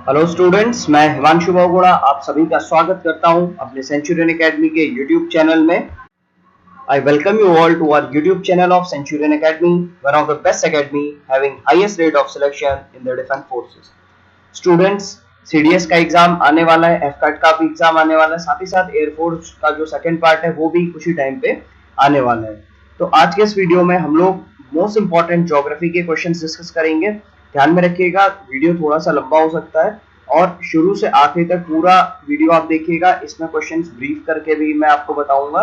Hello students, मैं हिमांशु बहुगुणा आप सभी का स्वागत करता हूं अपने सेंचुरियन एकेडमी के यूट्यूब चैनल में। I welcome you all to our YouTube channel of Centurion Academy, one of the best academy having highest rate of selection in the defense forces. Students, CDS का exam आने वाला है, FCAT का भी exam आने वाला है, साथ ही साथ एयरफोर्स का जो सेकंड पार्ट है वो भी कुछ ही टाइम पे आने वाला है। तो आज के इस वीडियो में हम लोग मोस्ट इंपॉर्टेंट ज्योग्राफी के क्वेश्चंस डिस्कस करेंगे। ध्यान में रखिएगा, वीडियो थोड़ा सा लंबा हो सकता है और शुरू से आखिर तक पूरा वीडियो आप देखिएगा। इसमें क्वेश्चंस ब्रीफ करके भी मैं आपको बताऊंगा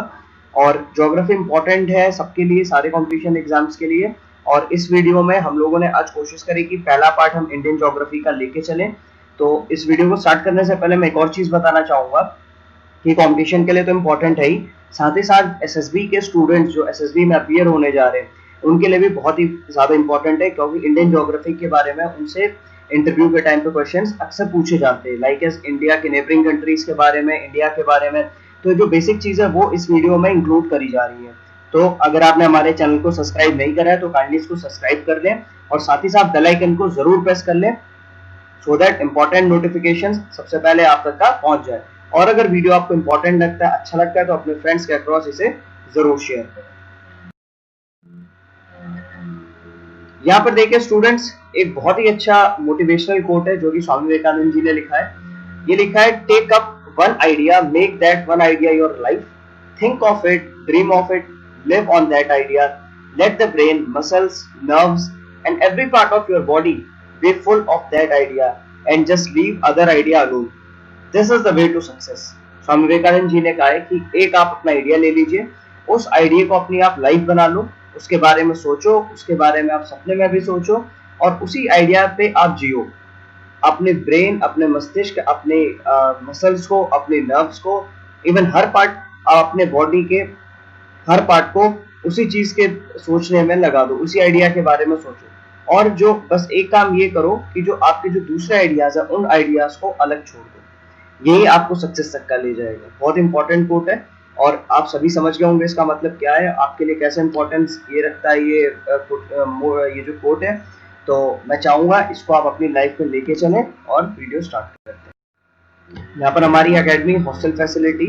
और ज्योग्राफी इंपॉर्टेंट है सबके लिए, सारे कॉम्पिटिशन एग्जाम्स के लिए। और इस वीडियो में हम लोगों ने आज कोशिश करी कि पहला पार्ट हम इंडियन ज्योग्राफी का लेके चलें। तो इस वीडियो को स्टार्ट करने से पहले मैं एक और चीज बताना चाहूंगा कि कंपटीशन के लिए तो इम्पोर्टेंट है ही, साथ ही साथ एसएसबी के स्टूडेंट्स जो एसएसबी में अपीयर होने जा रहे हैं उनके लिए भी बहुत ही ज्यादा इंपॉर्टेंट है, क्योंकि इंडियन ज्योग्राफी के बारे में उनसे इंटरव्यू के टाइम पे क्वेश्चंस अक्सर पूछे जाते हैं, लाइक एस इंडिया के नेबरिंग कंट्रीज के बारे में, इंडिया के बारे में। तो जो बेसिक चीज है वो इस वीडियो में इंक्लूड करी जा रही है। तो अगर आपने हमारे चैनल को सब्सक्राइब नहीं करा है तो काइंडली इसको सब्सक्राइब कर लें और साथ ही साथ बेल आइकन को जरूर प्रेस कर लें, सो दैट इंपॉर्टेंट नोटिफिकेशन सबसे पहले आप तक का पहुंच जाए। और अगर वीडियो आपको इंपॉर्टेंट लगता है, अच्छा लगता है, तो अपने फ्रेंड्स के अक्रॉस इसे जरूर शेयर करें। यहाँ पर देखिए स्टूडेंट्स, एक बहुत ही अच्छा मोटिवेशनल कोट है जो कि स्वामी विवेकानंद जी ने लिखा है। ये लिखा है, take up one idea, make that one idea your life, think of it, dream of it, live on that idea, let the brain, muscles, nerves and every part of your body be full of that idea and just leave other idea alone, this is the way to success. Swami Vivekananda ji ने कहा है कि एक आप अपना idea ले लीजिए, उस आइडिया को अपनी आप लाइफ बना लो, उसके बारे में सोचो, उसके बारे में आप सपने में भी सोचो और उसी आइडिया पे आप जियो। अपने ब्रेन, अपने मस्तिष्क, अपने मसल्स को, अपने नर्व्स को, इवन हर पार्ट, अपने बॉडी के हर पार्ट को उसी चीज के सोचने में लगा दो, उसी आइडिया के बारे में सोचो। और जो बस एक काम ये करो कि जो आपके जो दूसरे आइडियाज है उन आइडियाज को अलग छोड़ दो, यही आपको सक्सेस तक का ले जाएगा। बहुत इंपॉर्टेंट कोट है और आप सभी समझ गए होंगे इसका मतलब क्या है, आपके लिए कैसे इंपॉर्टेंस ये रखता है ये जो कोट है। तो मैं चाहूंगा इसको आप अपनी लाइफ में लेके चलें और वीडियो स्टार्ट करते हैं। यहाँ पर हमारी academy hostel facility,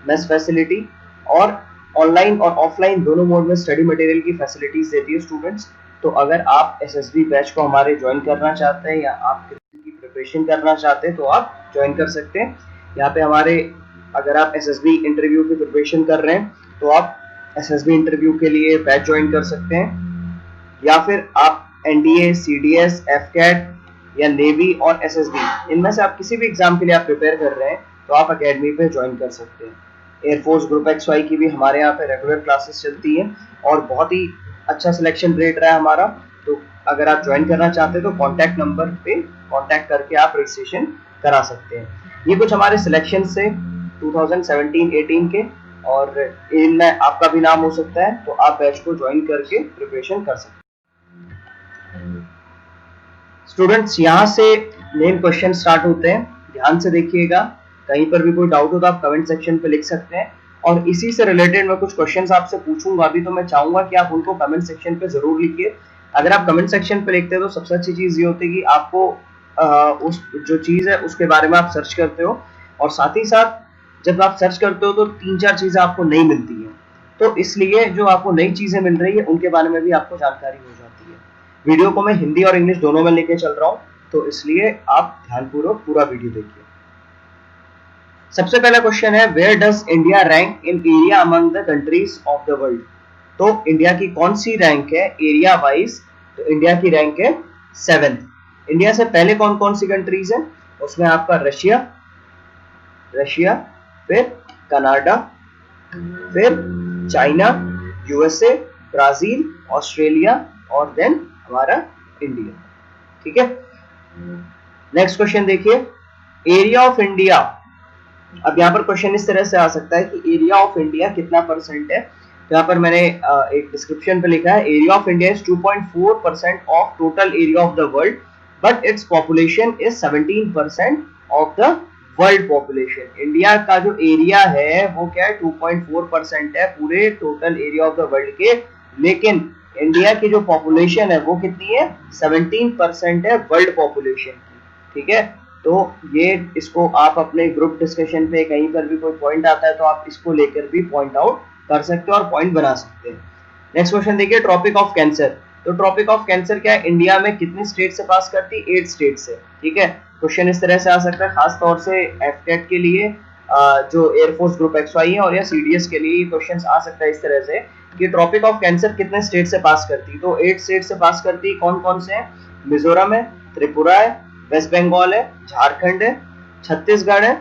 mess facility और ऑनलाइन और ऑफलाइन दोनों मोड में स्टडी मटेरियल की फैसिलिटीज देती है स्टूडेंट्स। तो अगर आप एसएसबी बैच को हमारे ज्वाइन करना चाहते हैं या आप की प्रिपरेशन करना चाहते हैं तो आप ज्वाइन कर सकते हैं। यहाँ पे हमारे, अगर आप एसएसबी इंटरव्यू की प्रिपरेशन कर रहे हैं तो आप एसएसबी इंटरव्यू के लिए बैच ज्वाइन कर सकते हैं, या फिर आप एनडीए, सीडीएस, एफकैट या नेवी और एसएसबी, इनमें से आप किसी भी एग्जाम के लिए आप प्रिपेयर कर रहे हैं तो आप एकेडमी पे ज्वाइन कर सकते हैं। एयरफोर्स ग्रुप XY की भी हमारे यहाँ पे रेगुलर क्लासेस चलती हैं और बहुत ही अच्छा सिलेक्शन रेट रहा है हमारा। तो अगर आप ज्वाइन करना चाहते हैं तो कॉन्टैक्ट नंबर पे कॉन्टैक्ट करके आप रजिस्ट्रेशन करा सकते हैं। ये कुछ हमारे सिलेक्शन से 2017-18 के, और इनमें आपका भी नाम हो सकता है, तो आप बैच को ज्वाइन करके प्रिपरेशन कर सकते हैं। स्टूडेंट्स, यहाँ से मेन क्वेश्चन स्टार्ट होते हैं, ध्यान से देखिएगा। कहीं पर भी कोई डाउट हो तो आप कमेंट सेक्शन पे लिख सकते हैं और इसी से रिलेटेड मैं कुछ क्वेश्चंस आपसे पूछूंगा अभी, तो मैं चाहूंगा कि आप उनको कमेंट सेक्शन पे जरूर लिखिए। अगर आप कमेंट सेक्शन पे लिखते हैं तो सबसे अच्छी चीज ये होती है कि आपको उस जो चीज है उसके बारे में आप सर्च करते हो, और साथ ही साथ जब आप सर्च करते हो तो 3-4 चीजें आपको नहीं मिलती है, तो इसलिए जो आपको नई चीजें मिल रही है उनके बारे में भी आपको जानकारी हो जाती है। वीडियो को मैं हिंदी और इंग्लिश दोनों में लेके चल रहा हूँ, तो इसलिए आप ध्यानपूर्वक पूरा वीडियो देखिए। सबसे पहला क्वेश्चन है, where does India rank in area among the countries of the world. तो इंडिया की कौन सी रैंक है एरिया वाइज, तो इंडिया की रैंक है 7th। इंडिया से पहले कौन कौन सी कंट्रीज है, उसमें आपका रशिया, फिर कनाडा, फिर चाइना, यूएसए, ब्राजील, ऑस्ट्रेलिया और देन हमारा इंडिया। ठीक है, नेक्स्ट क्वेश्चन देखिए, एरिया ऑफ इंडिया। अब यहाँ पर क्वेश्चन इस तरह से आ सकता है कि एरिया ऑफ इंडिया कितना परसेंट है। तो यहाँ पर मैंने एक डिस्क्रिप्शन पे लिखा है, area of India is 2.4% of total area of the world, but its population is 17% of the world population. India का जो एरिया है वो क्या है, 2.4% है पूरे total area of the world के, लेकिन इंडिया की जो पॉपुलेशन है वो कितनी है, 17% है वर्ल्ड पॉपुलेशन की। ठीक है, तो ये इसको आप अपने ग्रुप डिस्कशन पे कहीं पर भी कोई पॉइंट आता है तो आप इसको लेकर भी पॉइंट आउट कर सकते हो और पॉइंट बना सकते हैं। नेक्स्ट क्वेश्चन देखिए, ट्रॉपिक ऑफ कैंसर। तो ट्रॉपिक ऑफ कैंसर क्या है, इंडिया में कितनी स्टेट से पास करती है, 8 स्टेट से। ठीक है, क्वेश्चन इस तरह से आ सकता है, खास तौर से एफटेट के लिए जो एयरफोर्स ग्रुप XY है और या CDS के लिए क्वेश्चन आ सकता है इस तरह से कि ट्रॉपिक ऑफ कैंसर कितने स्टेट से पास करती है। तो 8 स्टेट से पास करती है। कौन कौन से हैं, मिजोरम है, त्रिपुरा है, वेस्ट बंगाल है, झारखंड है, छत्तीसगढ़ है,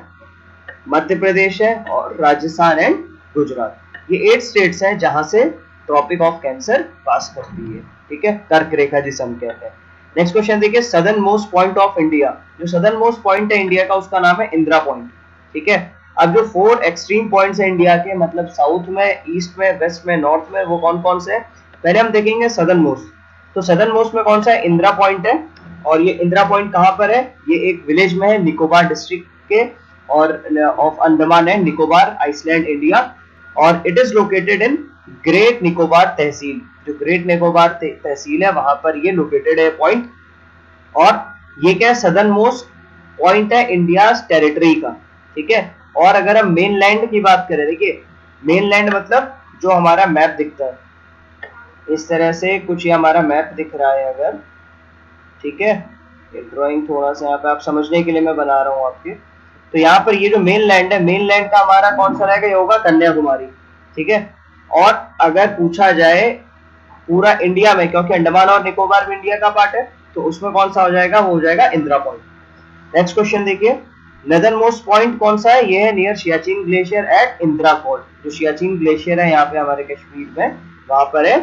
मध्य प्रदेश है और राजस्थान एंड गुजरात। ये 8 स्टेट्स हैं जहां से ट्रॉपिक ऑफ कैंसर पास करती है। ठीक है, कर्क रेखा जिसे हम कहते हैं। नेक्स्ट क्वेश्चन देखिए, southern most point of India. जो सदर्न मोस्ट पॉइंट है इंडिया का उसका नाम है इंदिरा पॉइंट। ठीक है, अब जो 4 एक्सट्रीम पॉइंट्स हैं इंडिया के, मतलब साउथ में, ईस्ट में, वेस्ट में, नॉर्थ में, वो कौन कौन से हैं। पहले हम देखेंगे सदर्न मोस्ट। तो सदर्न मोस्ट में कौन सा है, इंदिरा पॉइंट है। और ये इंदिरा पॉइंट कहां पर है, ये एक विलेज में है निकोबार डिस्ट्रिक्ट के और of Andaman and Nicobar island India. और it is located in great Nicobar tehsil. जो ग्रेट निकोबार तहसील है वहां पर ये लोकेटेड है पॉइंट। और ये क्या है, सदर्न मोस्ट पॉइंट है इंडिया टेरिटरी का। ठीक है, और अगर हम मेन लैंड की बात करें, देखिए मेन लैंड मतलब जो हमारा मैप दिखता है इस तरह से, कुछ ये हमारा मैप दिख रहा है अगर, ठीक है, ये ड्राइंग थोड़ा सा यहाँ पे आप समझने के लिए मैं बना रहा हूँ आपके। तो यहाँ पर ये जो मेन लैंड है, मेन लैंड का हमारा कौन सा रहेगा, ये होगा कन्याकुमारी। ठीक है, और अगर पूछा जाए पूरा इंडिया में, क्योंकि अंडमान और निकोबार भी इंडिया का पार्ट है, तो उसमें कौन सा हो जाएगा, वो हो जाएगा इंदिरा पॉइंट। नेक्स्ट क्वेश्चन देखिए, नदर्न मोस्ट पॉइंट कौन सा है, ये है near Siachen glacier at Indira col. जो सियाचिन ग्लेशियर है यहाँ पे हमारे कश्मीर में, वहां पर है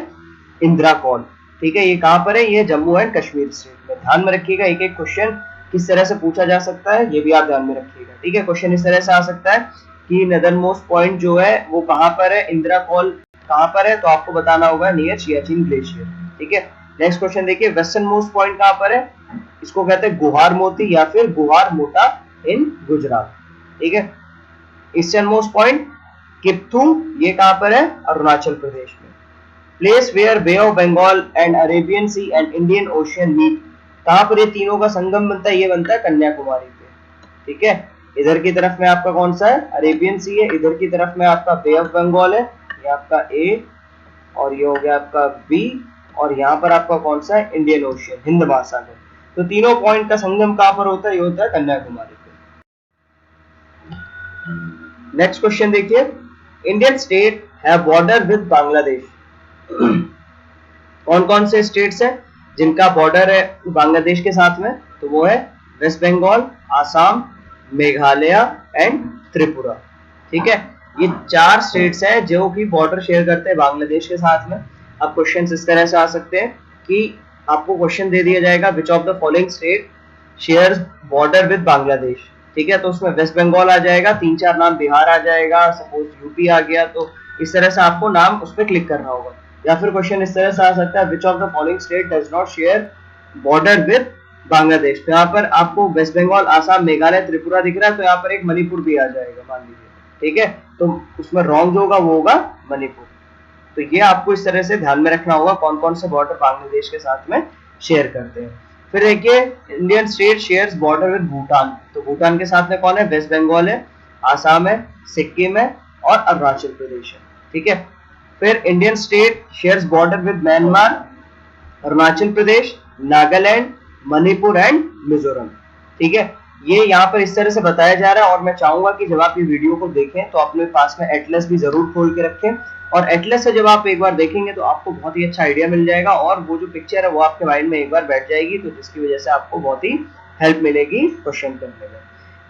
इंदिरा कॉल। ठीक है, ये कहां पर है, ये जम्मू एंड कश्मीर स्टेट में। ध्यान में रखिएगा, एक एक क्वेश्चन किस तरह से पूछा जा सकता है ये भी आप ध्यान में रखिएगा। ठीक है, क्वेश्चन इस तरह से आ सकता है कि नदर्न मोस्ट पॉइंट जो है वो कहां पर है, इंदिरा कॉल कहां पर है, तो आपको बताना होगा नियर सियाचिन ग्लेशियर। ठीक है, नेक्स्ट क्वेश्चन देखिए, वेस्टर्न मोस्ट पॉइंट कहां पर है, इसको कहते हैं गुहार मोती या फिर गुहार मोटा इन गुजरात। ठीक है, ईस्टर्न मोस्ट पॉइंट किप्थुम, ये कहां पर है, अरुणाचल प्रदेश में। Place where bay of Bengal and Arabian sea and Indian ocean meet, कहां पर ये तीनों का संगम बनता है, ये बनता है कन्याकुमारी पे। ठीक है, इधर की तरफ में आपका कौन सा है, अरेबियन सी है, इधर की तरफ में आपका बे ऑफ बंगाल है, ये आपका ए और ये हो गया आपका बी, और यहाँ पर आपका कौन सा है, इंडियन ओशियन, हिंद महासागर। तो तीनों पॉइंट का संगम कहां पर होता है, ये होता है कन्याकुमारी पे। नेक्स्ट क्वेश्चन देखिए, Indian state have border with Bangladesh. कौन कौन से स्टेट्स हैं जिनका बॉर्डर है बांग्लादेश के साथ में, तो वो है वेस्ट बंगाल, आसाम, मेघालय एंड त्रिपुरा। ठीक है, ये 4 स्टेट्स हैं जो कि बॉर्डर शेयर करते हैं बांग्लादेश के साथ में। अब क्वेश्चन इस तरह से आ सकते हैं कि आपको क्वेश्चन दे दिया जाएगा, which of the following state shares border with Bangladesh. ठीक है, तो उसमें वेस्ट बंगाल आ जाएगा, 3-4 नाम बिहार आ जाएगा, सपोज यूपी आ गया, तो इस तरह से आपको नाम उस पर क्लिक करना होगा। या फिर क्वेश्चन इस तरह से आ सकता है, which of the following state does not share border with Bangladesh. तो यहाँ पर आपको वेस्ट बंगाल, आसाम, मेघालय, त्रिपुरा दिख रहा है, तो यहाँ पर एक मणिपुर भी आ जाएगा मान लीजिए। ठीक है, तो उसमें रॉन्ग जो होगा वो होगा मणिपुर। तो ये आपको इस तरह से ध्यान में रखना होगा कौन कौन से बॉर्डर बांग्लादेश के साथ में शेयर करते हैं। फिर देखिए, Indian state shares border with Bhutan. तो भूटान के साथ में कौन है, वेस्ट बंगाल है, आसाम है, सिक्किम है और अरुणाचल प्रदेश है। ठीक है, फिर Indian state shares border with Myanmar, Arunachal Pradesh, Nagaland, Manipur and Mizoram. ठीक है, ये यहाँ पर इस तरह से बताया जा रहा है। और मैं चाहूंगा कि जब आप ये वीडियो को देखें तो अपने पास में एटलस भी जरूर खोल के रखें, और एटलस से जब आप एक बार देखेंगे तो आपको बहुत ही अच्छा आइडिया मिल जाएगा, और वो जो पिक्चर है वो आपके माइंड में एक बार बैठ जाएगी, तो जिसकी वजह से आपको बहुत ही हेल्प मिलेगी क्वेश्चन करने में।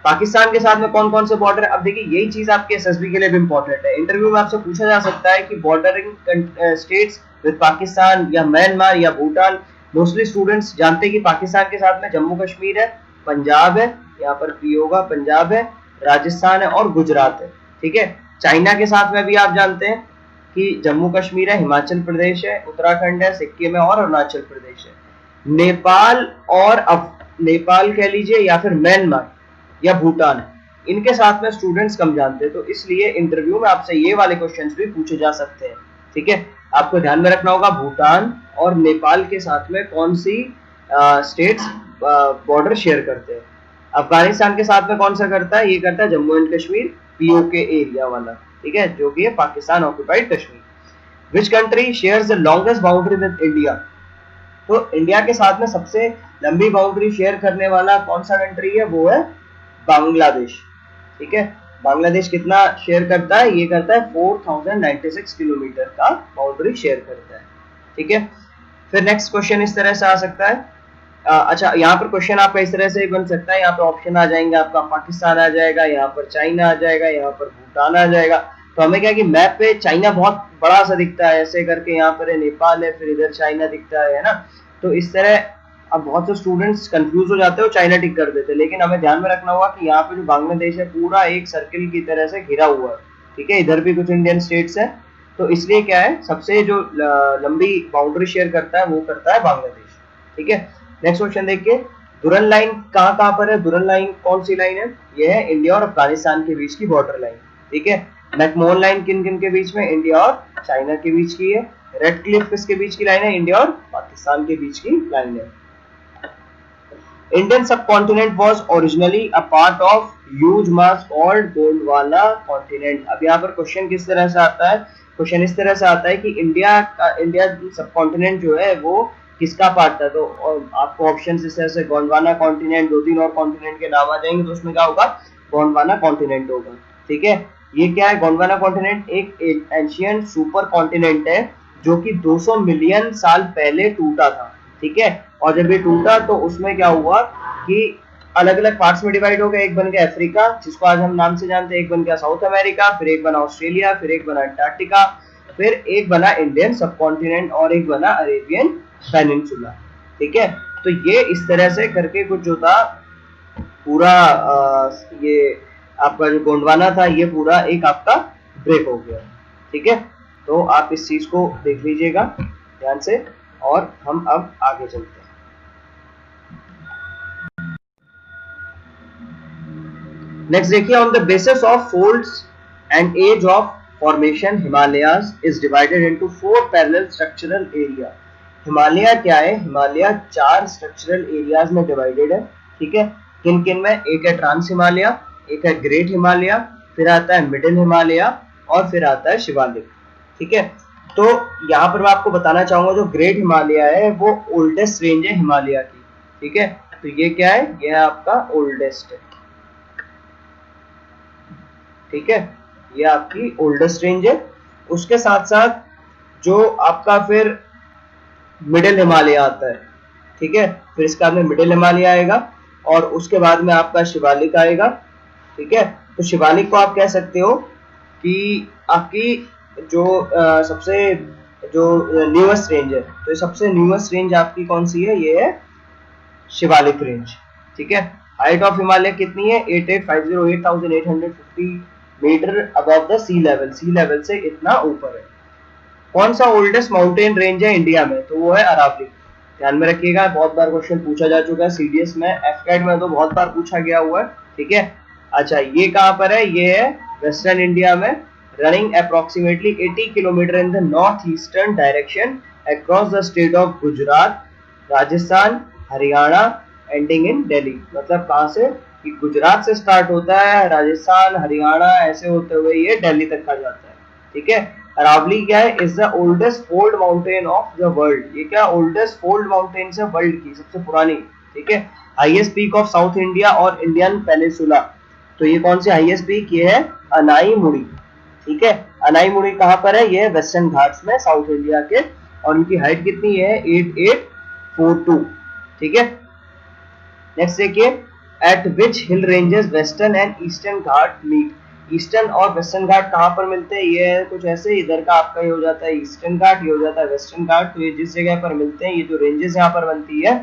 पाकिस्तान के साथ में कौन कौन से बॉर्डर है, अब देखिए यही चीज आपके एसएसबी के लिए भी इंपॉर्टेंट है। इंटरव्यू में आपसे पूछा जा सकता है कि बॉर्डरिंग स्टेट्स विद पाकिस्तान या म्यांमार या भूटान। मोस्टली स्टूडेंट्स जानते हैं कि पाकिस्तान के साथ में जम्मू कश्मीर है, पंजाब है, यहाँ पर पी होगा, पंजाब है, राजस्थान है और गुजरात है। ठीक है, चाइना के साथ में भी आप जानते हैं कि जम्मू कश्मीर है, हिमाचल प्रदेश है, उत्तराखंड है, सिक्किम है और अरुणाचल प्रदेश है। नेपाल और नेपाल कह लीजिए या फिर म्यांमार या भूटान, इनके साथ में स्टूडेंट्स कम जानते हैं, तो इसलिए इंटरव्यू में आपसे ये वाले क्वेश्चंस भी पूछे जा सकते हैं। ठीक है, आपको ध्यान में रखना होगा भूटान और नेपाल के साथ में कौन सी स्टेट्स बॉर्डर शेयर करते हैं। अफगानिस्तान के साथ में कौन सा करता है, ये करता है Jammu and Kashmir PoK area वाला, ठीक है, जो कि है Pakistan occupied Kashmir. Which country shares the longest boundary with India, तो इंडिया के साथ में सबसे लंबी बाउंड्री शेयर करने वाला कौन सा कंट्री है, वो है बांग्लादेश, ठीक है। बांग्लादेश कितना शेयर करता है, ये करता है 4096 किलोमीटर का बाउंड्री शेयर करता है, ठीक है। फिर नेक्स्ट क्वेश्चन इस तरह से आ सकता है, अच्छा यहाँ पर क्वेश्चन आपका इस तरह से बन सकता है, यहाँ पे ऑप्शन आ जाएंगे आपका, पाकिस्तान आ जाएगा, यहाँ पर चाइना आ जाएगा, यहाँ पर भूटान आ जाएगा। तो हमें क्या है कि मैप पे चाइना बहुत बड़ा सा दिखता है ऐसे करके, यहाँ पर नेपाल है, फिर इधर चाइना दिखता है ना। तो इस तरह अब बहुत से स्टूडेंट्स कंफ्यूज हो जाते हो, चाइना टिक कर देते हैं, लेकिन हमें ध्यान में रखना होगा कि यहाँ पे जो बांग्लादेश है पूरा एक सर्किल की तरह से घिरा हुआ है, ठीक है। इधर भी कुछ इंडियन स्टेट्स है, तो इसलिए क्या है, सबसे जो लंबी बाउंड्री शेयर करता है वो करता है बांग्लादेश, ठीक है। नेक्स्ट क्वेश्चन देखिए, दुरन लाइन कहाँ पर है, दुरन लाइन कौन सी लाइन है, ये है इंडिया और अफगानिस्तान के बीच की बॉर्डर लाइन, ठीक है। मैकमोहन लाइन किन किन के बीच में, इंडिया और चाइना के बीच की है। रेड क्लिफ किसके बीच की लाइन है, इंडिया और पाकिस्तान के बीच की लाइन है। Indian subcontinent was originally a part of huge mass called Gondwana continent. अब यहाँ पर क्वेश्चन किस तरह से आता है, क्वेश्चन इस तरह से आता है कि इंडिया सबकॉन्टिनेंट जो है वो किसका पार्ट था, तो आपको ऑप्शन इस तरह से गोंडवाना कॉन्टिनेंट, दो तीन और कॉन्टिनेंट के नाम आ जाएंगे, तो उसमें क्या होगा, गोंडवाना कॉन्टिनेंट होगा, ठीक है। ये क्या है, गोंडवाना कॉन्टिनेंट एक एंशियंट सुपर कॉन्टिनेंट है जो कि 200 मिलियन साल पहले टूटा था, ठीक है। और जब ये टूटा तो उसमें क्या हुआ कि अलग अलग पार्ट्स में डिवाइड हो गया, एक बन गया अफ्रीका जिसको आज हम नाम से जानते हैं, एक बन गया साउथ अमेरिका, फिर एक बना ऑस्ट्रेलिया, फिर एक बना अंटार्कटिका, फिर एक बना इंडियन सबकॉन्टिनेंट और एक बना अरेबियन पेनिनसुला, ठीक है। तो ये इस तरह से करके कुछ जो था पूरा ये आपका जो गोंडवाना था ये पूरा एक आपका ब्रेक हो गया, ठीक है। तो आप इस चीज को देख लीजिएगा ध्यान से, और हम अब आगे चलते हैं। नेक्स्ट देखिए, on the basis of folds and age of formation Himalayas is divided into 4 parallel structural area. Himalaya क्या है, हिमालय 4 स्ट्रक्चरल एरियाज में डिवाइडेड है, ठीक है। किन किन में, एक है ट्रांस हिमालय, एक है ग्रेट हिमालय, फिर आता है मिडिल हिमालय और फिर आता है शिवालिक, ठीक है। तो यहाँ पर मैं आपको बताना चाहूंगा जो ग्रेट हिमालय है वो ओल्डेस्ट रेंज है हिमालय की, ठीक है। तो ये क्या है, ये आपका ओल्डेस्ट है, ठीक है, ये आपकी ओल्डेस्ट रेंज है। उसके साथ साथ जो आपका फिर मिडिल हिमालय आता है, ठीक है, फिर इसके बाद में मिडिल हिमालय आएगा और उसके बाद में आपका शिवालिक आएगा, ठीक है। तो शिवालिक को आप कह सकते हो कि आपकी जो सबसे जो न्यूएस्ट रेंज है, तो सबसे न्यूएस्ट रेंज आपकी कौन सी है, ये है शिवालिक रेंज, ठीक है। हाइट ऑफ हिमालय कितनी है, 8850 metre above the sea level से इतना ऊपर है। कौन सा ओल्डेस्ट माउंटेन रेंज है इंडिया में, तो वो है अरावली। ध्यान में रखिएगा, बहुत बार क्वेश्चन पूछा जा चुका है सीडीएस में, एफकेट में तो बहुत बार पूछा गया हुआ है, ठीक है। अच्छा, ये कहां पर है, ये है वेस्टर्न इंडिया में, running approximately 80 kilometre in the north eastern direction across the state of Gujarat, Rajasthan, Haryana, ending in Delhi. मतलब कहां से, कि गुजरात से स्टार्ट होता है, राजस्थान, हरियाणा ऐसे होते हुए ये दिल्ली तक आ जाता है, ठीक है। अरावली क्या है, is the oldest fold mountain of the world. ये क्या ओल्डेस्ट फोल्ड माउंटेन है वर्ल्ड की, सबसे पुरानी, ठीक है। Highest peak of south India और इंडियन पेनिनसुला, तो ये कौन सी हाईएस्ट पीक, ये है अनाई मुड़ी, ठीक है। अनाई मुड़ी कहां पर है, ये वेस्टर्न घाट्स में साउथ इंडिया के, और उनकी हाइट कितनी है, 8842, ठीक है। नेक्स्ट देखिए, at which hill ranges western and eastern Ghat meet. Eastern और वेस्टर्न घाट कहां पर मिलते हैं, ये कुछ ऐसे, इधर का आपका ये हो जाता है ईस्टर्न घाट, ये हो जाता है वेस्टर्न घाट। तो ये जिस जगह पर मिलते हैं, ये जो रेंजेस यहाँ पर बनती है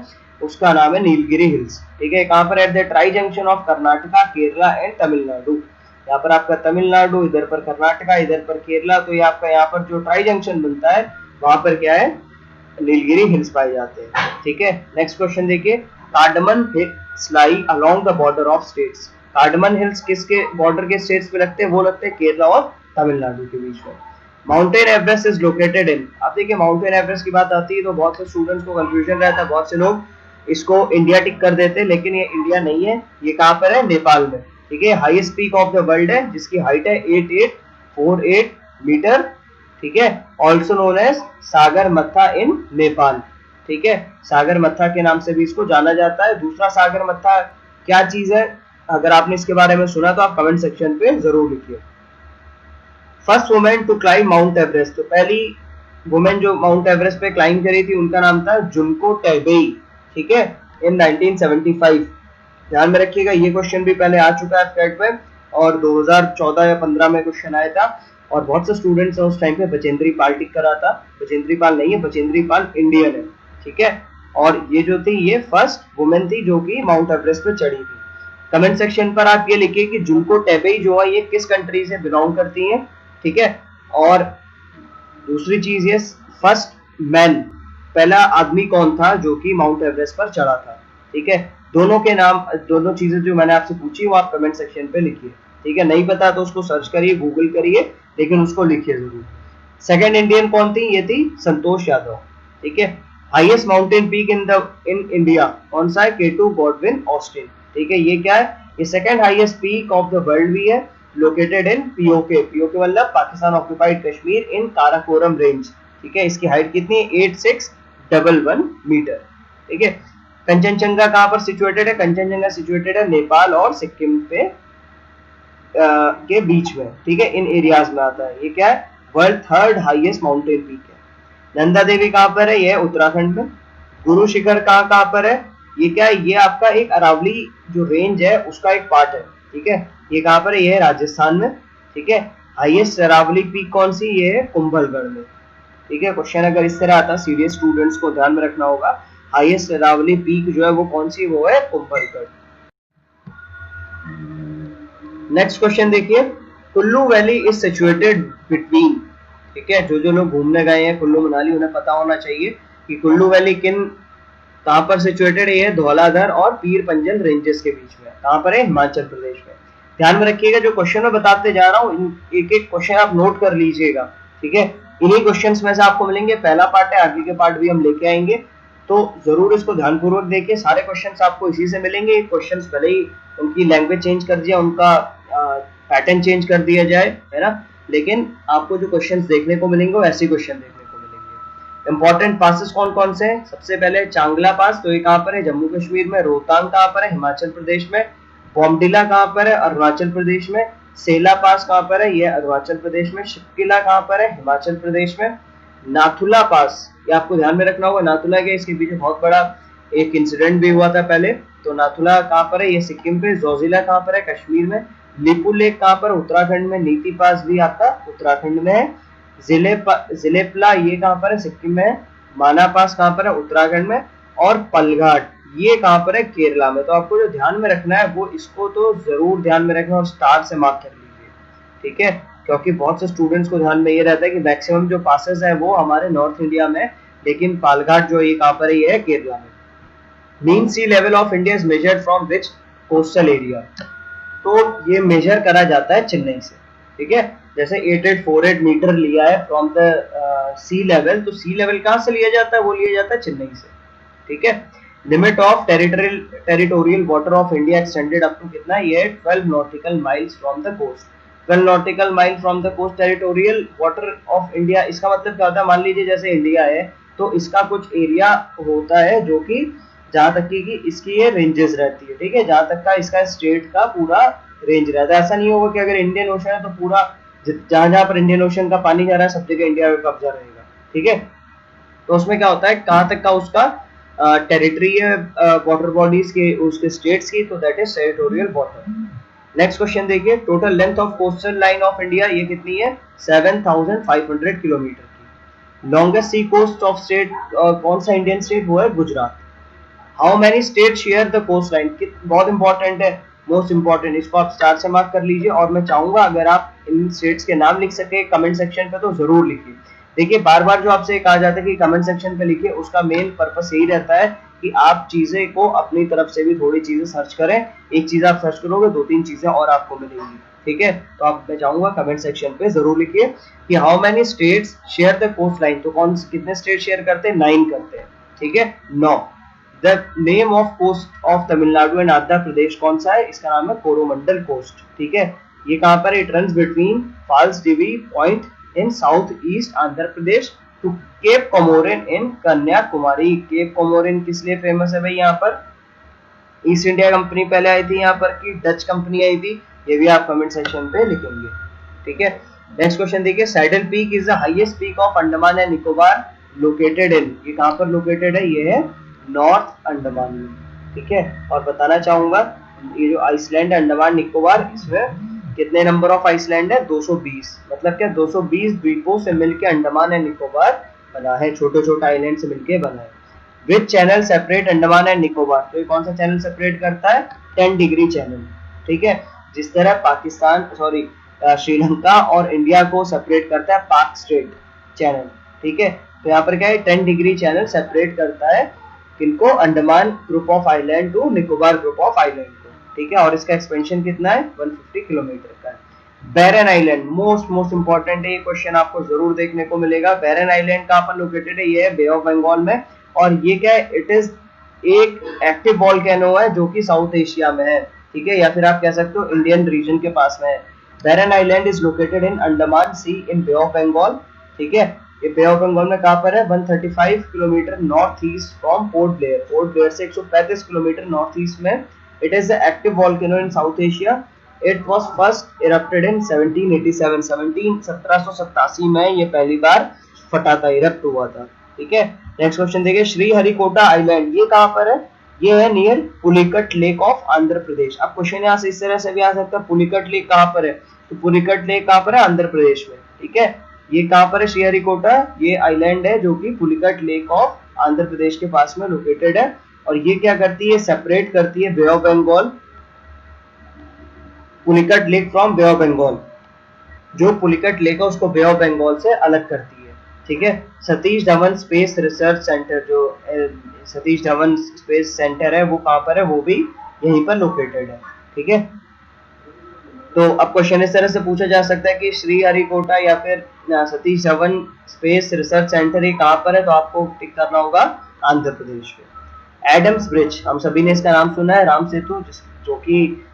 उसका नाम है नीलगिरी हिल्स, ठीक है। कहां पर, at the tri junction of Karnataka, Kerala and Tamil Nadu. यहाँ पर आपका तमिलनाडु, इधर पर कर्नाटका, इधर पर केरला, तो ये आपका यहाँ पर जो ट्राई जंक्शन बनता है वहां पर क्या है, नीलगिरी हिल्स पाए जाते हैं, ठीक है। नेक्स्ट क्वेश्चन देखिए, cardamom hills lie along the border of states. Cardamom hills किसके बॉर्डर के स्टेट्स पे लगते हैं, वो लगते हैं केरला और तमिलनाडु के बीच में। माउंटेन एवरेस्ट इज लोकेटेड इन। अब देखिए, माउंटेन एवरेस्ट की बात आती है तो बहुत से स्टूडेंट्स को कंफ्यूजन रहता है, बहुत से लोग इसको इंडिया टिक कर देते, लेकिन ये इंडिया नहीं है, ये कहाँ पर है, नेपाल में। ठीक है, highest peak of the world है जिसकी हाइट है 8848 मीटर। ठीक है, ऑल्सो नोन एज सागर मत्था इन नेपाल। ठीक है, सागर मत्था के नाम से भी इसको जाना जाता है। दूसरा सागर मत्था क्या चीज है, अगर आपने इसके बारे में सुना तो आप कमेंट सेक्शन पे जरूर लिखिए। First women to climb mount Everest, तो पहली वुमेन जो माउंट एवरेस्ट पे क्लाइम करी थी उनका नाम था जुनको टेबेई। ठीक है, इन 1975। ध्यान में रखिएगा, ये क्वेश्चन भी पहले आ चुका है फ्लैट में, और 2014 या 15 में क्वेश्चन आया था, और बहुत से स्टूडेंट्स ने उस टाइम पे बचेंद्री पाल टिक करा था। बचेंद्री पाल नहीं है, बचेंद्री पाल इंडियन है। ठीक है, और ये जो थी ये फर्स्ट वुमेन थी जो कि माउंट एवरेस्ट पे चढ़ी थी। कमेंट सेक्शन पर आप ये लिखिए कि जुनको टेबेई जो है ये किस कंट्री से बिलोंग करती हैं। ठीक है, और दूसरी चीज ये फर्स्ट मैन, पहला आदमी कौन था जो कि माउंट एवरेस्ट पर चढ़ा था। ठीक है, दोनों के नाम, दोनों चीजें जो मैंने आपसे पूछी वो आप कमेंट सेक्शन पे लिखिए। ठीक है, नहीं पता तो उसको सर्च करिए, गूगल करिए, लेकिन उसको लिखिए जरूर। सेकंड इंडियन कौन थी, ये थी संतोष यादव। ठीक है, highest mountain peak in India कौन सा है, केटू गॉडविन ऑस्टिन। ठीक है, ये क्या है, ये second highest peak of the world भी है, लोकेटेड इन पीओके। पीओके मतलब पाकिस्तान ऑक्यूपाइड कश्मीर इन काराकोरम रेंज। ठीक है, इसकी हाइट कितनी है, 8611 मीटर। ठीक है, कंचनजंगा कहां पर सिचुएटेड है, कंचनजंगा सिचुएटेड है नेपाल और सिक्किम पे के बीच में। ठीक है, इन एरियाज में आता है। ये क्या है, world third highest mountain peak है। नंदा देवी कहां पर है, ये है उत्तराखंड में। गुरु शिखर कहां पर है, ये क्या है, ये आपका एक अरावली जो रेंज है उसका एक पार्ट है। ठीक है, ये कहां पर है, ये है राजस्थान में। ठीक है, हाईएस्ट अरावली पीक कौन सी, ये है कुंभलगढ़ में। ठीक है, क्वेश्चन अगर इस तरह आता, सीरियस स्टूडेंट्स को ध्यान में रखना होगा, हाईएस्ट अरावली पीक जो है वो कौन सी, वो है कुंभलगढ़। नेक्स्ट क्वेश्चन देखिए, Kullu valley is situated between. ठीक है, जो लोग घूमने गए हैं कुल्लू मनाली उन्हें पता होना चाहिए कि कुल्लू वैली कहां पर सिचुएटेड है, ये धौलाधर और पीर पंजल रेंजेस के बीच में। कहां पर है, हिमाचल प्रदेश में। ध्यान में रखिएगा, जो क्वेश्चन मैं बताते जा रहा हूँ एक एक क्वेश्चन आप नोट कर लीजिएगा। ठीक है, इन्हीं क्वेश्चंस में से आपको मिलेंगे, पहला पार्ट है, आगे के पार्ट भी हम लेके आएंगे, तो जरूर इसको ध्यानपूर्वक देखिए। सारे क्वेश्चंस आपको इसी से मिलेंगे। क्वेश्चंस भले ही उनकी लैंग्वेज चेंज कर दिया, उनका पैटर्न चेंज कर दिया जाए, है ना, लेकिन आपको जो क्वेश्चंस देखने को मिलेंगे वो ऐसे क्वेश्चन देखने को मिलेंगे। इंपॉर्टेंट पासेस कौन कौन से हैं, सबसे पहले चांगला पास, तो ये कहां पर है, जम्मू कश्मीर में। रोहतांग कहां पर है, हिमाचल प्रदेश में। बॉमडिला कहां पर है, अरुणाचल प्रदेश में। सेला पास कहां पर है, ये अरुणाचल प्रदेश में। शिपकिला कहां पर है, हिमाचल प्रदेश में। नाथुला पास, ये आपको ध्यान में रखना होगा, नाथुला के इसके पीछे बहुत बड़ा एक इंसिडेंट भी हुआ था पहले, तो नाथुला कहां पर है, ये सिक्किम पे। जोजिला कहां पर है, कश्मीर में। लिपू लेक कहां पर, उत्तराखंड में। नीति पास भी आपका उत्तराखंड में है। जिलेपला ये कहां पर है, सिक्किम में है। माना पास कहां पर है, उत्तराखंड में। और पलघाट ये कहां पर है, केरला में। तो आपको जो ध्यान में रखना है वो इसको तो जरूर ध्यान में रखना और स्टार से मार्क कर लीजिए। ठीक है, क्योंकि बहुत से स्टूडेंट्स को ध्यान में ये रहता है कि मैक्सिमम जो पासेस है वो हमारे नॉर्थ इंडिया में, लेकिन पालघाट जो ये कहां पर है, ये है केरला में। Mean sea level of India is measured from which coastal area, तो ये मेजर करा जाता है चेन्नई से। ठीक है, जैसे 8848 मीटर लिया है फ्रॉम द सी लेवल, तो सी लेवल कहां से लिया जाता है, वो लिया जाता है चेन्नई से। ठीक है, limit of territorial water of India extended up to कितना, ये 12 nautical miles from the coast. 12 nautical mile from the coast territorial water of India, इसका मतलब क्या होता है, मान लीजिए जैसे इंडिया है तो इसका कुछ एरिया होता है जो कि जहां तक की इसकी ये रेंजेस रहती है। ठीक है, जहां तक का इसका स्टेट का पूरा रेंज रहता है। ऐसा नहीं होगा कि अगर इंडियन ओशन है तो पूरा जहां जहां पर इंडियन ओशन का पानी जा रहा है सब जगह इंडिया में कब्जा रहेगा। ठीक है, तो उसमें क्या होता है, कहां तक का उसका टेरिटरी है वाटर बॉडीज के, उसके स्टेट्स की, तो that is territorial water. Next question देखिए, total length of coastal line of India ये कितनी है, 7500 किलोमीटर की। Longest sea coast of state कौन सा इंडियन स्टेट, वो है Gujarat. How many state share the coast line, बहुत इंपॉर्टेंट है, मोस्ट इंपॉर्टेंट, इसको आप स्टार से मार्क कर लीजिए। और मैं चाहूंगा अगर आप इन स्टेट्स के नाम लिख सके कमेंट सेक्शन पे तो जरूर लिखिए। देखिए बार बार जो आपसे कहा जाता है कि कमेंट सेक्शन पे लिखिए, उसका मेन पर्पस यही रहता है कि आप चीजें को अपनी तरफ से भी थोड़ी चीजें सर्च करें। एक चीज आप सर्च करोगे 2-3 चीजें और आपको मिलेंगी। ठीक है, तो आप मैं चाहूंगा कमेंट सेक्शन पे जरूर लिखिए कि how many states share the coast line, तो कितने स्टेट शेयर करते हैं, 9 करते हैं। ठीक है, 9। The name of coast of Tamil Nadu and Andhra Pradesh कौन सा है? इसका नाम है कोरोमंडल कोस्ट। ठीक है, ये कहां पर? It runs between false Divi point in south east Andhra Pradesh to cape Comorin in Kanyakumari. Cape Comorin किस लिए फेमस है भाई? यहाँ पर ईस्ट इंडिया कंपनी पहले आई थी यहाँ पर की डच कंपनी आई थी, ये भी आप कमेंट सेक्शन पे लिखेंगे। ठीक है, नेक्स्ट क्वेश्चन देखिए, saddle peak is the highest peak of Andaman and Nicobar located in. ये कहां पर लोकेटेड है? ये है नॉर्थ अंडमान में। ठीक है, और बताना चाहूंगा ये जो आइसलैंड अंडमान निकोबार, इसमें कितने नंबर ऑफ आइसलैंड है? 220। मतलब क्या 220 द्वीपों से मिलकर अंडमान एंड निकोबार बना है, छोटे छोटे आइलैंड से मिलकर बना है। Which channel separate Andaman and Nicobar? तो ये कौन सा चैनल सेपरेट करता है? 10 डिग्री चैनल। ठीक है, जिस तरह पाकिस्तान श्रीलंका और इंडिया को सेपरेट करता है पाक स्ट्रेट चैनल। ठीक है, तो यहाँ पर क्या है? 10 डिग्री चैनल सेपरेट करता है किनको? Andaman group of island to Nicobar group of island को। ठीक है, और इसका एक्सपेंशन कितना है? 150 किलोमीटर का है। बैरन आइलैंड मोस्ट इंपॉर्टेंट है, ये क्वेश्चन आपको जरूर देखने को मिलेगा। बैरन आइलैंड कहाँ पर लोकेटेड है? ये है बे ऑफ बंगाल में, और ये क्या है? इट इज एक एक्टिव वोल्केनो है जो कि साउथ एशिया में है। ठीक है, या फिर आप कह सकते हो इंडियन रीजन के पास में है। Barren island is located in Andaman sea in bay of Bengal. ठीक है, ये बे ऑफ बंगाल में कहां पर है? 135 kilometre north east from port Blair. Port Blair से 135 किलोमीटर नॉर्थ ईस्ट में। It is the active volcano in south Asia. It was first erupted इन 1787। 1787 में ये पहली बार फटा था, इरप्ट हुआ था। ठीक है, नेक्स्ट क्वेश्चन देखिए, श्रीहरिकोटा आइलैंड ये कहां पर है? ये है near Pulicat lake of Andhra Pradesh. अब क्वेश्चन यहाँ से इस तरह से भी आ सकता है, पुलिकट लेक कहां पर है? तो पुलिकट लेक कहां पर है? आंध्र प्रदेश में। ठीक है, ये कहां पर है? श्रीहरिकोटा ये आइलैंड है जो कि पुलिकट लेक ऑफ आंध्र प्रदेश के पास में लोकेटेड है। और ये क्या करती है? सेपरेट करती है bay of Bengal, Pulicat lake from bay of Bengal. जो पुलिकट लेक है उसको बे ऑफ बंगाल से अलग करती है। ठीक है, Satish Dhawan space research centre, जो सतीश धवन स्पेस सेंटर है वो कहां पर है? वो भी यहीं पर लोकेटेड है। ठीक है, तो अब क्वेश्चन इस तरह से पूछा जा सकता है कि श्रीहरिकोटा या फिर Satish Dhawan space research centre ये कहां पर है? तो आपको टिक करना होगा आंध्र प्रदेश में। एडम्स ब्रिज, हम सभी ने इसका नाम सुना है, राम सेतु, जो कि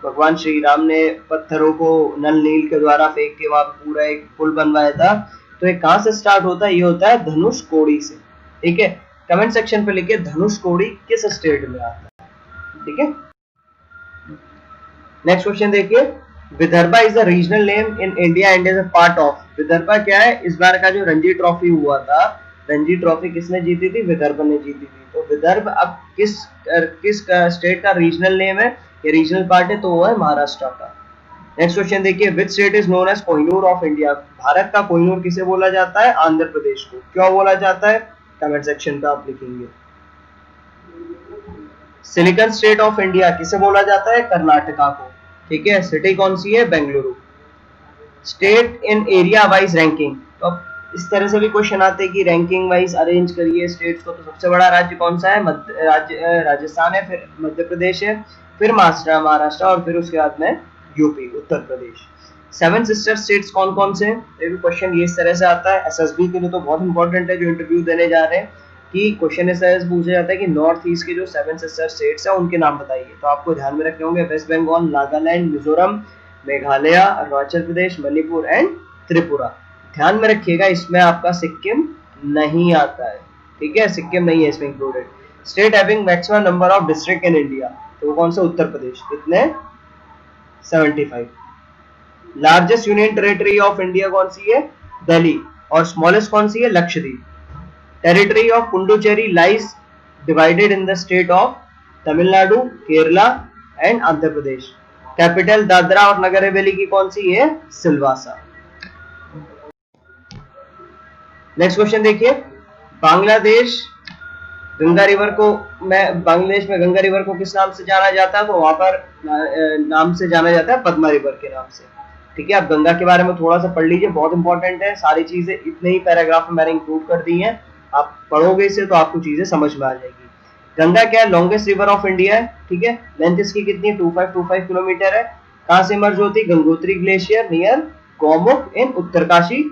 भगवान श्री राम ने पत्थरों को नल नील के द्वारा फेंक के वहां पूरा एक पुल बनवाया था। तो ये कहां से स्टार्ट होता है? ये होता है धनुष कोडी से। ठीक है, कमेंट सेक्शन पे लिखिए धनुष कोडी किस स्टेट में आता है। ठीक है, नेक्स्ट क्वेश्चन देखिए, Vidarbha is a regional name in India and is a part of. Vidarbha क्या है? इस बार का जो रणजी ट्रॉफी हुआ था, रणजी ट्रॉफी किसने जीती थी? विदर्भ ने जीती थी। तो विदर्भ अब किस स्टेट का रीजनल नेम है? ये रीजनल पार्ट है, तो वो है महाराष्ट्र का। नेक्स्ट क्वेश्चन देखिए, which state is known as Kohinoor of India. भारत का कोहिनूर किसे बोला जाता है? आंध्र प्रदेश को। क्यों बोला जाता है? कमेंट सेक्शन पे आप लिखेंगे। सिलिकन स्टेट ऑफ इंडिया किसे बोला जाता है? कर्नाटका को। ठीक है, सिटी कौन सी है? Bengaluru. State in area wise ranking, तो अब इस तरह से भी क्वेश्चन आते हैं कि रैंकिंग वाइज अरेंज करिए स्टेट्स को। तो सबसे बड़ा राज्य कौन सा है? राजस्थान है, फिर मध्य प्रदेश है, फिर महाराष्ट्र, और फिर उसके बाद में UP Uttar Pradesh. 7 sister states कौन कौन से हैं? क्वेश्चन ये इस तरह से आता है, एसएसबी के लिए तो बहुत इंपॉर्टेंट है जो इंटरव्यू देने जा रहे हैं, कि क्वेश्चन इस तरह से पूछा जाता है कि नॉर्थ ईस्ट के जो 7 सिस्टर स्टेट्स हैं उनके नाम बताइए। तो आपको ध्यान में रखने होंगे वेस्ट बंगाल, नागालैंड, मिजोरम, मेघालय, अरुणाचल प्रदेश, मणिपुर एंड त्रिपुरा। ध्यान में रखिएगा इसमें आपका सिक्किम नहीं आता है। ठीक है, सिक्किम नहीं है इसमें included. State having maximum number of district in India, तो वो कौन सा? उत्तर प्रदेश। कितने? 75। Largest union territory of India कौन सी है? दिल्ली। और स्मॉलेस्ट कौन सी है? Lakshadweep. Territory of Puducherry lies divided in the state of Tamil Nadu, Kerala and Andhra Pradesh. Capital Dadra और नगर हवेली की कौन सी है? सिलवासा। नेक्स्ट क्वेश्चन देखिए, बांग्लादेश गंगा रिवर को बांग्लादेश में गंगा रिवर को किस नाम से जाना जाता है? तो वहां पर नाम से जाना जाता है पद्मा रिवर के नाम से। ठीक है, आप गंगा के बारे में थोड़ा सा पढ़ लीजिए, बहुत इंपॉर्टेंट है। सारी चीजें इतने ही पैराग्राफ में मैंने इंक्लूड कर दी हैं, आप पढ़ोगे इसे तो आपको चीजें समझ में आ जाएगी। गंगा क्या है? लॉन्गेस्ट रिवर ऑफ इंडिया है। ठीक है, लेंथ इसकी कितनी है? 2525 किलोमीटर है। कहां से इमर्ज होती है? गंगोत्री ग्लेशियर नियर गौमुख इन उत्तरकाशी।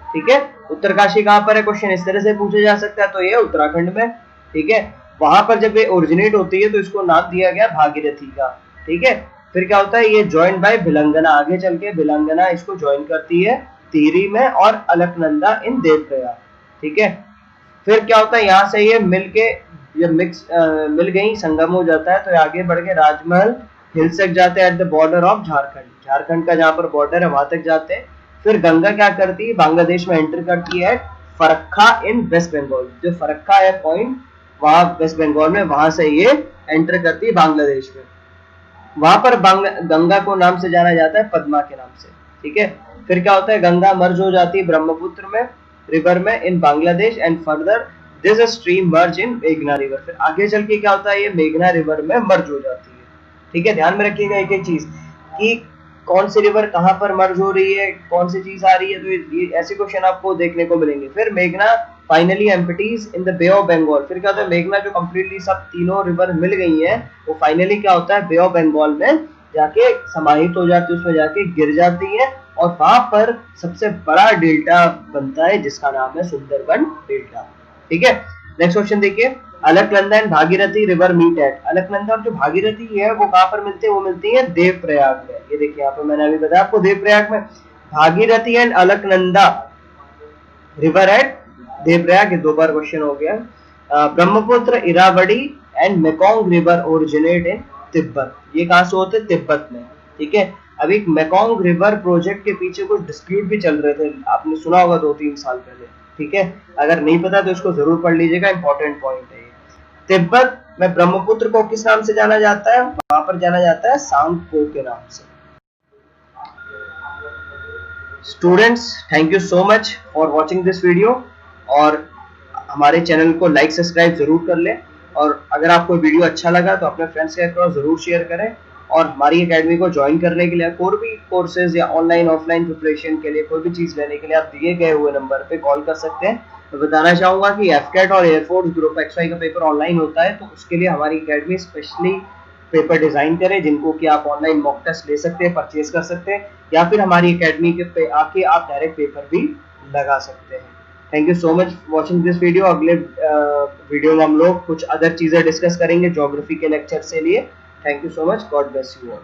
ठीक है, उत्तरकाशी कहां पर है? क्वेश्चन इस तरह से पूछा जा सकता है, तो ये उत्तराखंड में। ठीक है, वहां पर जब ये ओरिजिनेट होती है तो इसको नाम दिया गया भागीरथी का। ठीक है, फिर क्या होता है, ये ज्वाइंट बाय भिलंगना, आगे चल के भिलंगना इसको ज्वाइन करती है टिहरी में, और अलकनंदा इन देवप्रयाग। ठीक है, फिर क्या होता है, यहाँ से ये मिलके जब मिल गई, संगम हो जाता है, तो आगे बढ़ के राजमहल हिल्स तक जाते हैं at the border of Jharkhand. Jharkhand का जहाँ पर बॉर्डर है वहां तक जाते हैं। फिर गंगा क्या करती है, बांग्लादेश में एंटर करती है फरक्का इन वेस्ट बंगाल। जो फरक्का है पॉइंट वहां वेस्ट बंगाल में, वहां से ये एंटर करती है बांग्लादेश में। वहां पर गंगा को नाम से जाना जाता है पद्मा के नाम से। ठीक है, फिर क्या होता है, गंगा मर्ज हो जाती है ब्रह्मपुत्र में, रिवर में in Bangladesh, and further this stream merge in मेघना रिवर। फिर आगे चल के क्या होता है, ये मेघना रिवर में मर्ज हो जाती है। ठीक है, ध्यान में रखिएगा एक एक चीज कि कौन सी रिवर कहां पर मर्ज हो रही है, कौन सी चीज आ रही है, तो ये ऐसे क्वेश्चन आपको देखने को मिलेंगे। फिर मेघना finally empties in the bay of Bengal. फिर क्या होता है, मेघना जो कंप्लीटली सब तीनों रिवर मिल गई हैं, वो फाइनली क्या होता है, बे ऑफ बंगाल में जाके समाहित हो जाती है, उसमें जाके गिर जाती है, और वहां पर सबसे बड़ा डेल्टा बनता है जिसका नाम है सुंदरबन डेल्टा। ठीक है, नेक्स्ट क्वेश्चन देखिए, Alaknanda and Bhagirathi river meet at. Alaknanda और जो भागीरथी है वो कहां पर मिलती है, वो मिलती है देवप्रयाग में। ये देखिए यहाँ पे मैंने अभी बताया आपको, देवप्रयाग में। Bhagirathi and Alaknanda river eight Devprayag, ये दो बार क्वेश्चन हो गया। Brahmaputra, Irrawaddy and Mekong river originate in Tibet. ये कहां से होते हैं, तिब्बत में। ठीक है, अभी मेकोंग रिवर प्रोजेक्ट के पीछे कुछ डिस्प्यूट भी चल रहे थे, आपने सुना होगा 2-3 साल पहले। ठीक है, अगर नहीं पता तो इसको जरूर पढ़ लीजिएगा, इंपॉर्टेंट पॉइंट है ये। तिब्बत में ब्रह्मपुत्र को किस नाम से जाना जाता है, वहां पर जाना जाता है सांगपो के नाम से। Students, thank you so much for watching this video, और हमारे चैनल को लाइक सब्सक्राइब जरूर कर लें, और अगर आपको वीडियो अच्छा लगा तो अपने फ्रेंड्स के साथ जरूर शेयर करें, और हमारी एकेडमी को ज्वाइन करने के लिए, कोई भी कोर्सेज या ऑनलाइन ऑफलाइन प्रिपरेशन के लिए कोई भी चीज लेने के लिए आप दिए गए हुए नंबर पे कॉल कर सकते हैं। मैं बताना चाहूंगा कि एफकेट और एयरफोर्स ग्रुप XY का पेपर ऑनलाइन होता है, तो उसके लिए हमारी एकेडमी स्पेशली पेपर डिजाइन करे, जिनको कि आप ऑनलाइन मॉक टेस्ट ले सकते हैं, परचेज कर सकते हैं, या फिर हमारी एकेडमी के पे आके आप डायरेक्ट पेपर भी लगा सकते हैं। Thank you so much watching this video. अगले वीडियो में हम लोग कुछ अदर चीजें डिस्कस करेंगे ज्योग्राफी के लेक्चर से लिए। Thank you so much, God bless you all.